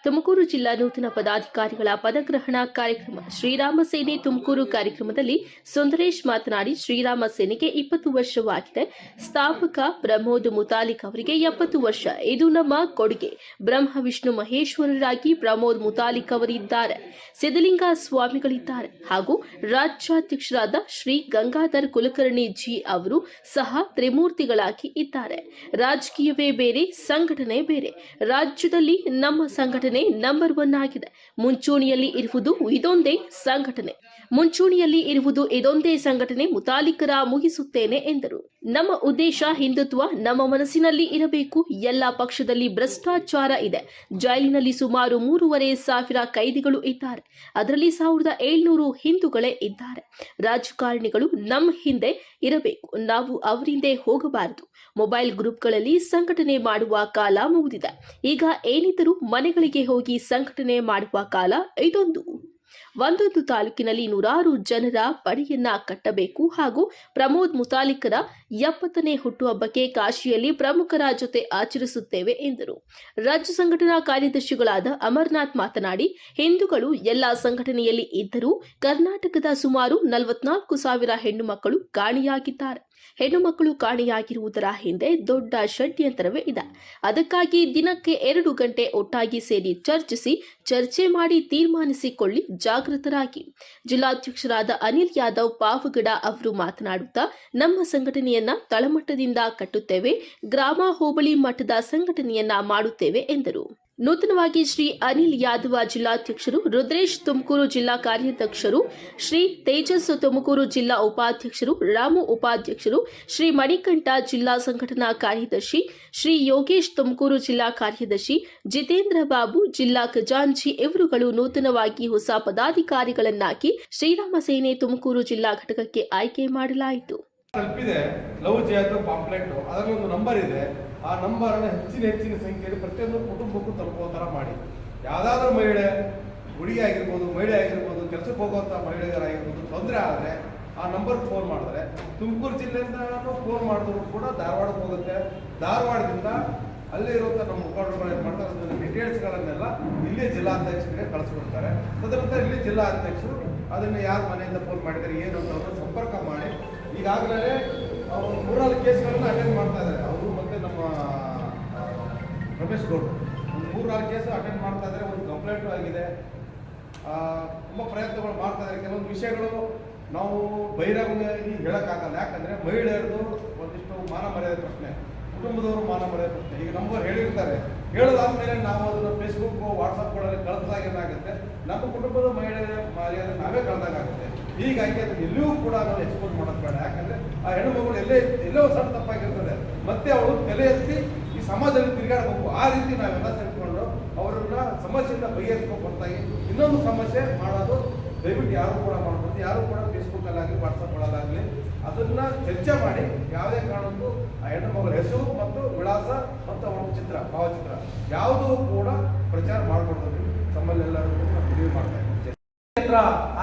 ತುಮಕೂರು ಜಿಲ್ಲಾ ನೂತನ ಪದಾಧಿಕಾರಿಗಳ ಪದಗ್ರಹಣ ಕಾರ್ಯಕ್ರಮ ಶ್ರೀರಾಮ ಸೇನೆ ತುಮಕೂರು ಕಾರ್ಯಕ್ರಮದಲ್ಲಿ ಸುಂದರೇಶ್ ಮಾತನಾಡಿ, ಶ್ರೀರಾಮ ಸೇನೆಗೆ 20 ವರ್ಷವಾಗಿದೆ. ಸ್ಥಾಪಕ ಪ್ರಮೋದ್ ಮುತಾಲಿಕ್ ಅವರಿಗೆ 70 ವರ್ಷ. ಇದು ನಮ್ಮ ಕೊಡುಗೆ. ಬ್ರಹ್ಮ ವಿಷ್ಣು ಮಹೇಶ್ವರರಾಗಿ ಪ್ರಮೋದ್ ಮುತಾಲಿಕ್ ಅವರಿದ್ದಾರೆ. ಸಿದ್ದಲಿಂಗ ಸ್ವಾಮಿಗಳಿದ್ದಾರೆ ಹಾಗೂ ರಾಜ್ಯಾಧ್ಯಕ್ಷರಾದ ಶ್ರೀ ಗಂಗಾಧರ್ ಕುಲಕರ್ಣಿ ಜಿ ಅವರು ಸಹ ತ್ರಿಮೂರ್ತಿಗಳಾಗಿ ಇದ್ದಾರೆ. ರಾಜಕೀಯವೇ ಬೇರೆ, ಸಂಘಟನೆ ಬೇರೆ. ರಾಜ್ಯದಲ್ಲಿ ನಮ್ಮ ಸಂಘಟನೆ ನಂಬರ್ 1 ಆಗಿದೆ. ಮುಂಚೂಣಿಯಲ್ಲಿ ಇರುವುದು ಇದೊಂದೇ ಸಂಘಟನೆ ಮುತಾಲಿಕರ ಮುಗಿಸುತ್ತೇನೆ ಎಂದರು. ನಮ್ಮ ಉದ್ದೇಶ ಹಿಂದುತ್ವ ನಮ್ಮ ಮನಸ್ಸಿನಲ್ಲಿ ಇರಬೇಕು. ಎಲ್ಲ ಪಕ್ಷದಲ್ಲಿ ಭ್ರಷ್ಟಾಚಾರ ಇದೆ. ಜೈಲಿನಲ್ಲಿ ಸುಮಾರು 3,500 ಕೈದಿಗಳು ಇದ್ದಾರೆ. ಅದರಲ್ಲಿ 1,700 ಹಿಂದೂಗಳೇ ಇದ್ದಾರೆ. ರಾಜಕಾರಣಿಗಳು ನಮ್ಮ ಹಿಂದೆ ಇರಬೇಕು, ನಾವು ಅವರಿಂದೆ ಹೋಗಬಾರದು. ಮೊಬೈಲ್ ಗ್ರೂಪ್ಗಳಲ್ಲಿ ಸಂಘಟನೆ ಮಾಡುವ ಕಾಲ ಮುಗಿದಿದೆ. ಈಗ ಏನಿದ್ದರೂ ಮನೆಗಳಿಗೆ ಹೋಗಿ ಸಂಘಟನೆ ಮಾಡುವ ಕಾಲ ಇದೊಂದು. ಒಂದೊಂದು ತಾಲೂಕಿನಲ್ಲಿ 100 ಜನರ ಪಡೆಯನ್ನ ಕಟ್ಟಬೇಕು ಹಾಗೂ ಪ್ರಮೋದ್ ಮುತಾಲಿಕರ 70ನೇ ಹುಟ್ಟುಹಬ್ಬಕ್ಕೆ ಕಾಶಿಯಲ್ಲಿ ಪ್ರಮುಖರ ಜೊತೆ ಆಚರಿಸುತ್ತೇವೆ ಎಂದರು. ರಾಜ್ಯ ಸಂಘಟನಾ ಕಾರ್ಯದರ್ಶಿಗಳಾದ ಅಮರನಾಥ್ ಮಾತನಾಡಿ, ಹಿಂದೂಗಳು ಎಲ್ಲ ಸಂಘಟನೆಯಲ್ಲಿ ಇದ್ದರೂ ಕರ್ನಾಟಕದ ಸುಮಾರು 44,000 ಹೆಣ್ಣು ಮಕ್ಕಳು ಕಾಣೆಯಾಗಿದ್ದಾರೆ. ಹೆಣ್ಣು ಮಕ್ಕಳು ಕಾಣೆಯಾಗಿರುವುದರ ಹಿಂದೆ ದೊಡ್ಡ ಷಡ್ಯಂತ್ರವೇ ಇದೆ. ಅದಕ್ಕಾಗಿ ದಿನಕ್ಕೆ 2 ಗಂಟೆ ಒಟ್ಟಾಗಿ ಸೇರಿ ಚರ್ಚೆ ಮಾಡಿ ತೀರ್ಮಾನಿಸಿಕೊಳ್ಳಿ, ಜಾಗೃತರಾಗಿ. ಜಿಲ್ಲಾಧ್ಯಕ್ಷರಾದ ಅನಿಲ್ ಯಾದವ್ ಪಾವಗಡ ಅವರು ಮಾತನಾಡುತ್ತಾ, ನಮ್ಮ ಸಂಘಟನೆಯನ್ನ ತಳಮಟ್ಟದಿಂದ ಕಟ್ಟುತ್ತೇವೆ, ಗ್ರಾಮ ಹೋಬಳಿ ಮಟ್ಟದ ಸಂಘಟನೆಯನ್ನ ಮಾಡುತ್ತೇವೆ ಎಂದರು. ನೂತನವಾಗಿ ಶ್ರೀ ಅನಿಲ್ ಯಾದವ ಜಿಲ್ಲಾಧ್ಯಕ್ಷರು, ರುದ್ರೇಶ್ ತುಮಕೂರು ಜಿಲ್ಲಾ ಕಾರ್ಯಾಧ್ಯಕ್ಷರು, ಶ್ರೀ ತೇಜಸ್ ತುಮಕೂರು ಜಿಲ್ಲಾ ಉಪಾಧ್ಯಕ್ಷರು, ರಾಮು ಉಪಾಧ್ಯಕ್ಷರು, ಶ್ರೀ ಮಣಿಕಂಠ ಜಿಲ್ಲಾ ಸಂಘಟನಾ ಕಾರ್ಯದರ್ಶಿ, ಶ್ರೀ ಯೋಗೇಶ್ ತುಮಕೂರು ಜಿಲ್ಲಾ ಕಾರ್ಯದರ್ಶಿ, ಜಿತೇಂದ್ರ ಬಾಬು ಜಿಲ್ಲಾ ಖಜಾಂಚಿ ಇವರುಗಳು ನೂತನವಾಗಿ ಹೊಸ ಪದಾಧಿಕಾರಿಗಳನ್ನಾಗಿ ಶ್ರೀರಾಮ ಸೇನೆ ತುಮಕೂರು ಜಿಲ್ಲಾ ಘಟಕಕ್ಕೆ ಆಯ್ಕೆ ಮಾಡಲಾಯಿತು. ತಲುಪಿದೆ ಲವ್ ಜಿಹಾದ್ ಪಾಂಪ್ಲೆಟ್, ಅದರಲ್ಲಿ ಒಂದು ನಂಬರ್ ಇದೆ. ಆ ನಂಬರ್ ಅನ್ನು ಹೆಚ್ಚಿನ ಸಂಖ್ಯೆಯಲ್ಲಿ ಪ್ರತಿಯೊಂದು ಕುಟುಂಬಕ್ಕೂ ತಲುಪುವ ಥರ ಮಾಡಿ. ಯಾವುದಾದ್ರೂ ಮಹಿಳೆ, ಹುಡುಗಿ ಆಗಿರ್ಬೋದು, ಮಹಿಳೆ ಆಗಿರ್ಬೋದು, ಕೆಲಸಕ್ಕೆ ಹೋಗುವಂಥ ಮಹಿಳೆಯರಾಗಿರ್ಬೋದು, ತೊಂದರೆ ಆದರೆ ಆ ನಂಬರ್ಗೆ ಫೋನ್ ಮಾಡಿದ್ರೆ ತುಮಕೂರು ಜಿಲ್ಲೆಯಿಂದ ಫೋನ್ ಮಾಡಿದ್ರು ಕೂಡ ಧಾರವಾಡಕ್ಕೆ ಹೋಗುತ್ತೆ. ಧಾರವಾಡದಿಂದ ಅಲ್ಲಿ ಇರುವಂಥ ನಮ್ಮ ಮುಖಂಡರುಗಳು ಏನು ಮಾಡ್ತಾರೆ, ಅದನ್ನ ಡೀಟೇಲ್ಸ್ಗಳನ್ನೆಲ್ಲ ಇಲ್ಲಿ ಜಿಲ್ಲಾಧ್ಯಕ್ಷರಿಗೆ ಕಳಿಸ್ಕೊಡ್ತಾರೆ. ತದನಂತರ ಇಲ್ಲಿ ಜಿಲ್ಲಾಧ್ಯಕ್ಷರು ಅದನ್ನು ಯಾರು ಮನೆಯಿಂದ ಫೋನ್ ಮಾಡಿದ್ದಾರೆ ಏನು ಅಂತ ಸಂಪರ್ಕ ಮಾಡಿ ಈಗಾಗಲೇ ಅವರು 3-4 ಕೇಸ್ಗಳನ್ನು ಅಟೆಂಡ್ ಮಾಡ್ತಾ ಇದ್ದಾರೆ. ಅವರು ಮತ್ತು ನಮ್ಮ ರಮೇಶ್ ಗೌಡ್ರು ಒಂದು 3-4 ಕೇಸ್ ಅಟೆಂಡ್ ಮಾಡ್ತಾ ಇದ್ದಾರೆ. ಒಂದು ಕಂಪ್ಲೇಂಟು ಆಗಿದೆ. ತುಂಬ ಪ್ರಯತ್ನಗಳು ಮಾಡ್ತಾ ಇದ್ದಾರೆ. ಕೆಲವೊಂದು ವಿಷಯಗಳು ನಾವು ಬಹಿರಂಗವಾಗಿ ಹೇಳೋಕ್ಕಾಗಲ್ಲ. ಯಾಕಂದರೆ ಮಹಿಳೆಯರದು ಒಂದಿಷ್ಟು ಮಾನ ಮರ್ಯಾದೆ ಪ್ರಶ್ನೆ, ಕುಟುಂಬದವರು ಮಾನ ಮರ್ಯಾದೆ ಪ್ರಶ್ನೆ. ಈಗ ನಂಬರ್ ಹೇಳಿರ್ತಾರೆ, ಹೇಳೋದಾದ್ಮೇಲೆ ನಾವು ಅದನ್ನು ಫೇಸ್ಬುಕ್ ವಾಟ್ಸಪ್ಗಳಲ್ಲಿ ಕಳೆದಾಗ ಏನಾಗುತ್ತೆ, ನಮ್ಮ ಕುಟುಂಬದ ಮಹಿಳೆಯರ ಮರ್ಯಾದೆ ನಾವೇ ಕಳೆದಾಗುತ್ತೆ. ಹೀಗಾಗಿ ಅದನ್ನು ಎಲ್ಲಿಯೂ ಕೂಡ ನಾವು ಎಕ್ಸ್ಪೋಸ್ ಮಾಡೋದು ಬೇಡ. ಯಾಕಂದರೆ ಆ ಹೆಣ್ಣು ಮಗಳು ಎಲ್ಲೋ ಸಣ್ಣ ತಪ್ಪಾಗಿರ್ತದೆ, ಮತ್ತೆ ಅವಳು ತಲೆ ಎತ್ತಿ ಈ ಸಮಾಜದಲ್ಲಿ ತಿರುಗಾಡಬೇಕು. ಆ ರೀತಿ ನಾವೆಲ್ಲ ಸೇರಿಕೊಂಡು ಅವರನ್ನ ಸಮಸ್ಯೆಯಿಂದ ಬಗೆಹರಿಸ್ಕೊಂಡು ಹೊರತಾಗಿ ಇನ್ನೊಂದು ಸಮಸ್ಯೆ ಮಾಡೋದು ದಯವಿಟ್ಟು ಯಾರು ಕೂಡ ಮಾಡ್ಬೋದು. ಯಾರು ಕೂಡ ಫೇಸ್ಬುಕ್ಕಲ್ಲಾಗಲಿ ವಾಟ್ಸಪ್ಗಳಲ್ಲಾಗಲಿ ಅದನ್ನು ಚರ್ಚೆ ಮಾಡಿ ಯಾವುದೇ ಕಾರಣಕ್ಕೂ ಆ ಹೆಣ್ಣು ಮಗಳ ಹೆಸರು ಮತ್ತು ವಿಳಾಸ ಮತ್ತು ಅವರ ಚಿತ್ರ, ಭಾವಚಿತ್ರ ಯಾವುದೂ ಕೂಡ ಪ್ರಚಾರ ಮಾಡಿಕೊಡೋದು ತಮ್ಮಲ್ಲೆಲ್ಲರೂ ಮನವಿ ಮಾಡ್ತಾ ಇದ್ದೀವಿ. ಕ್ಷೇತ್ರ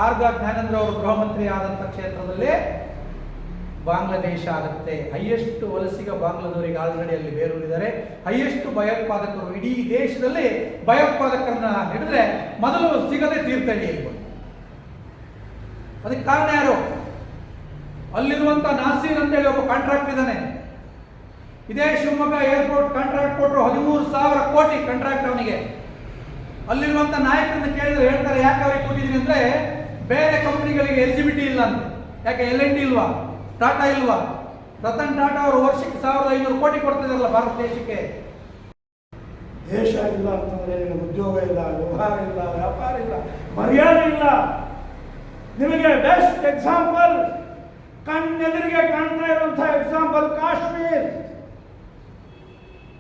ಆರ್ಗ ಜ್ಞಾನೇಂದ್ರ ಅವರು ಗೃಹ ಮಂತ್ರಿ ಆದಂಥ ಕ್ಷೇತ್ರದಲ್ಲಿ ಬಾಂಗ್ಲಾದೇಶ ಆಗುತ್ತೆ. ಹೈಯೆಸ್ಟ್ ವಲಸಿಗ ಬಾಂಗ್ಲಾದವರಿಗೆ ಆಲ್ರೆಡಿ ಅಲ್ಲಿ ಬೇರೂರಿದ್ದಾರೆ. ಹೈಯೆಸ್ಟ್ ಭಯೋತ್ಪಾದಕರು ಇಡೀ ದೇಶದಲ್ಲಿ ಭಯೋತ್ಪಾದಕರನ್ನ ಹಿಡಿದ್ರೆ ಮೊದಲು ಸಿಗದೆ ತೀರ್ಥಹಳ್ಳಿ ಇರ್ಬೋದು. ಅದಕ್ಕೆ ಕಾರಣ ಯಾರು? ಅಲ್ಲಿರುವಂತ ನಾಸೀರ್ ಅಂತೇಳಿ ಒಬ್ಬ ಕಾಂಟ್ರಾಕ್ಟ್ ಇದ್ದಾನೆ. ಇದೇ ಶಿವಮೊಗ್ಗ ಏರ್ಪೋರ್ಟ್ ಕಾಂಟ್ರಾಕ್ಟ್ ಕೊಟ್ಟರು 13,000 ಕೋಟಿ ಕಾಂಟ್ರಾಕ್ಟ್ ಅವನಿಗೆ. ಅಲ್ಲಿರುವಂತ ನಾಯಕರನ್ನ ಕೇಳಿದ್ರೆ ಹೇಳ್ತಾರೆ, ಯಾಕೆ ಅವ್ರಿಗೆ ಕೊಟ್ಟಿದ್ದೀನಿ ಅಂದ್ರೆ ಬೇರೆ ಕಂಪನಿಗಳಿಗೆ ಎಲಿಜಿಬಿಲಿಟಿ ಇಲ್ಲ ಅಂತ. ಯಾಕೆ L&T ಇಲ್ವಾ, ಟಾಟಾ ಇಲ್ವಾ? ರತನ್ ಟಾಟಾ ಅವರು ವರ್ಷಕ್ಕೆ 1,500 ಕೋಟಿ ಕೊಡ್ತಿದಾರಲ್ಲ ಭಾರತ ದೇಶಕ್ಕೆ. ದೇಶ ಇಲ್ಲ ಅಂತಂದ್ರೆ ಉದ್ಯೋಗ ಇಲ್ಲ, ವ್ಯವಹಾರ ಇಲ್ಲ, ವ್ಯಾಪಾರ ಇಲ್ಲ, ಮರ್ಯಾದೆ ಇಲ್ಲ. ನಿಮಗೆ ಬೆಸ್ಟ್ ಎಕ್ಸಾಂಪಲ್ ಕಣ್ಣೆದುರಿಗೆ ಕಾಣ್ತಾ ಇರುವಂತಹ ಎಕ್ಸಾಂಪಲ್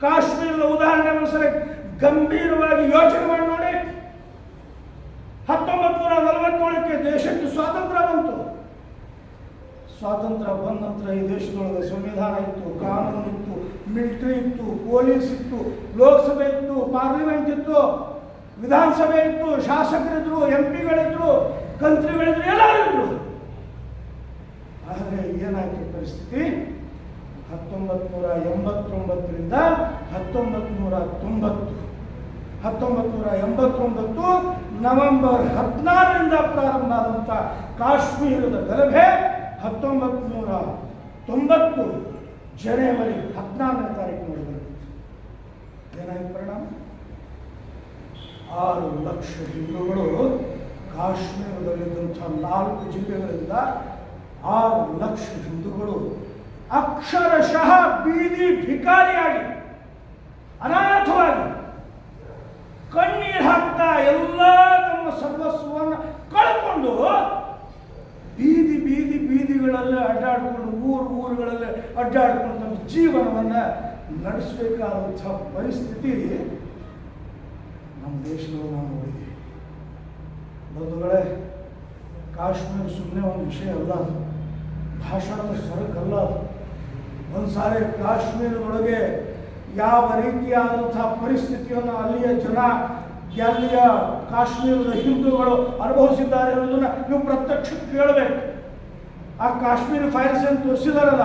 ಕಾಶ್ಮೀರದ ಉದಾಹರಣೆ ಸರಿ ಗಂಭೀರವಾಗಿ ಯೋಚನೆ ಮಾಡಿ ನೋಡಿ. 1947ಕ್ಕೆ ದೇಶಕ್ಕೆ ಸ್ವಾತಂತ್ರ್ಯ ಬಂತು. ಸ್ವಾತಂತ್ರ್ಯ ಬಂದ ನಂತರ ಈ ದೇಶದೊಳಗೆ ಸಂವಿಧಾನ ಇತ್ತು, ಕಾನೂನು ಇತ್ತು, ಮಿಲಿಟರಿ ಇತ್ತು, ಪೊಲೀಸ್ ಇತ್ತು, ಲೋಕಸಭೆ ಇತ್ತು, ಪಾರ್ಲಿಮೆಂಟ್ ಇತ್ತು, ವಿಧಾನಸಭೆ ಇತ್ತು, ಶಾಸಕರಿದ್ರು, MP ಗಳಿದ್ರು, ಮಂತ್ರಿಗಳಿದ್ರು, ಎಲ್ಲರೂ ಇದ್ರು. ಆದರೆ ಏನಾಯ್ತು ಪರಿಸ್ಥಿತಿ? 1989ರಿಂದ 1990 1989 ನವೆಂಬರ್ 16ರಿಂದ ಪ್ರಾರಂಭ ಆದಂಥ ಕಾಶ್ಮೀರದ ಗಲಭೆ 1990 ಜನವರಿ 14ನೇ ತಾರೀಕು ನಡೆದಿದೆ. ಏನಾಯ್ತು ಪರಿಣಾಮ? 6 ಲಕ್ಷ ಹಿಂದೂಗಳು ಕಾಶ್ಮೀರದಲ್ಲಿದ್ದಂಥ 4 ಜಿಲ್ಲೆಗಳಿಂದ 6 ಲಕ್ಷ ಹಿಂದೂಗಳು ಅಕ್ಷರಶಃ ಬೀದಿ ಭಿಕಾರಿಯಾಗಿ ಅನಾಥವಾಗಿ ಕಣ್ಣೀರು ಹಾಕ್ತಾ ಎಲ್ಲ ತಮ್ಮ ಸರ್ವಸ್ವವನ್ನು ಕಳ್ಕೊಂಡು ಬೀದಿಗಳಲ್ಲಿ ಅಡ್ಡಾಡಿಕೊಂಡು ಊರುಗಳಲ್ಲಿ ಅಡ್ಡಾಡಿಕೊಂಡು ತಮ್ಮ ಜೀವನವನ್ನು ನಡೆಸಬೇಕಾದಂಥ ಪರಿಸ್ಥಿತಿ ನಮ್ಮ ದೇಶದಲ್ಲಿ ನಾವು ನೋಡಿದ್ದೀವಿ. ಬಂಧುಗಳೇ, ಕಾಶ್ಮೀರ ಸುಮ್ಮನೆ ಒಂದು ವಿಷಯ ಅಲ್ಲ, ಅದು ಭಾಷಣದ ಸರಕಲ್ಲ. ಅದು ಒಂದು ಸಾರಿ ಕಾಶ್ಮೀರದೊಳಗೆ ಯಾವ ರೀತಿಯಾದಂಥ ಪರಿಸ್ಥಿತಿಯನ್ನು ಅಲ್ಲಿಯ ಜನ, ಅಲ್ಲಿಯ ಕಾಶ್ಮೀರದ ಹಿಂದೂಗಳು ಅನುಭವಿಸಿದ್ದಾರೆ ಅನ್ನೋದನ್ನು ನೀವು ಪ್ರತ್ಯಕ್ಷ ಕೇಳಬೇಕು. ಆ ಕಾಶ್ಮೀರ ಫೈಲ್ಸ್ ಏನು ತೋರಿಸಿದಾರಲ್ಲ,